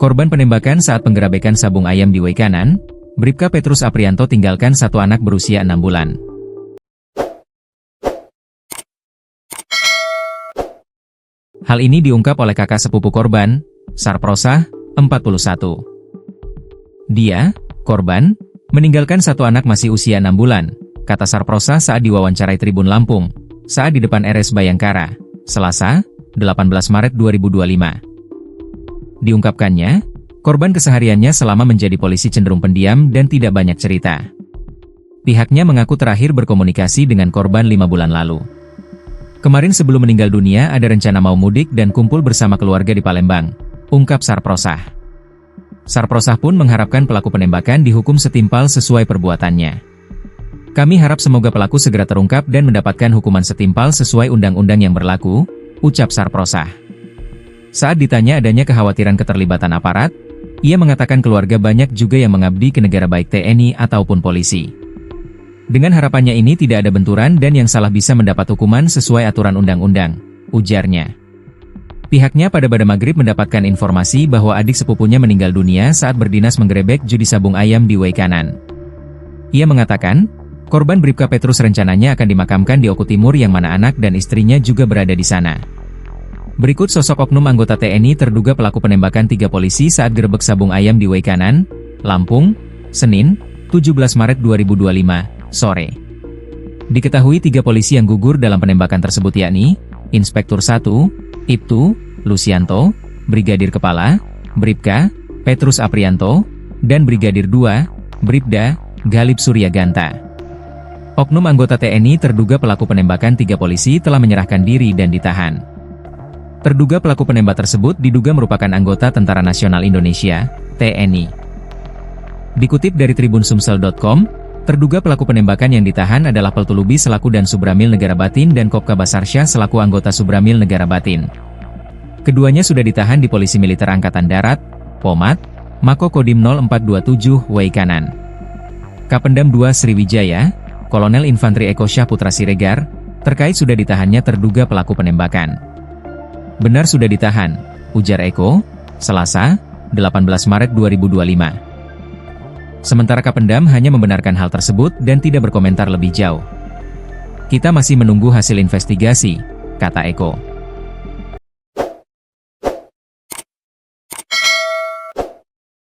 Korban penembakan saat penggerebekan sabung ayam di Waikanan, Bribka Petrus Aprianto tinggalkan satu anak berusia 6 bulan. Hal ini diungkap oleh kakak sepupu korban, Sarprosah, 41. Dia, korban, meninggalkan satu anak masih usia 6 bulan, kata Sarprosah saat diwawancarai Tribun Lampung, saat di depan RS Bayangkara, Selasa, 18 Maret 2025. Diungkapkannya, korban kesehariannya selama menjadi polisi cenderung pendiam dan tidak banyak cerita. Pihaknya mengaku terakhir berkomunikasi dengan korban 5 bulan lalu. Kemarin sebelum meninggal dunia ada rencana mau mudik dan kumpul bersama keluarga di Palembang, ungkap Sarprosah. Sarprosah pun mengharapkan pelaku penembakan dihukum setimpal sesuai perbuatannya. Kami harap semoga pelaku segera terungkap dan mendapatkan hukuman setimpal sesuai undang-undang yang berlaku, ucap Sarprosah. Saat ditanya adanya kekhawatiran keterlibatan aparat, ia mengatakan keluarga banyak juga yang mengabdi ke negara baik TNI ataupun polisi. Dengan harapannya ini tidak ada benturan dan yang salah bisa mendapat hukuman sesuai aturan undang-undang, ujarnya. Pihaknya pada maghrib mendapatkan informasi bahwa adik sepupunya meninggal dunia saat berdinas menggerebek judi sabung ayam di Waikanan. Ia mengatakan, korban Bribka Petrus rencananya akan dimakamkan di Oku Timur yang mana anak dan istrinya juga berada di sana. Berikut sosok oknum anggota TNI terduga pelaku penembakan 3 polisi saat gerebek sabung ayam di Waikanan, Lampung, Senin, 17 Maret 2025, sore. Diketahui 3 polisi yang gugur dalam penembakan tersebut yakni, Inspektur 1, Ibtu, Lucianto, Brigadir Kepala, Bribka, Petrus Aprianto, dan Brigadir 2, Bribda, Galib Suryaganta. Oknum anggota TNI terduga pelaku penembakan 3 polisi telah menyerahkan diri dan ditahan. Terduga pelaku penembak tersebut diduga merupakan anggota Tentara Nasional Indonesia, TNI. Dikutip dari tribunsumsel.com, terduga pelaku penembakan yang ditahan adalah Peltulubi selaku Dan Subramil Negara Batin dan Kopka Basarsya selaku anggota Subramil Negara Batin. Keduanya sudah ditahan di Polisi Militer Angkatan Darat, Pomat, Mako Kodim 0427 Waikanan. Kapendam 2 Sriwijaya, Kolonel Infantri Eko Syah Putra Siregar, terkait sudah ditahannya terduga pelaku penembakan. Benar sudah ditahan, ujar Eko, Selasa, 18 Maret 2025. Sementara Kapendam hanya membenarkan hal tersebut dan tidak berkomentar lebih jauh. Kita masih menunggu hasil investigasi, kata Eko.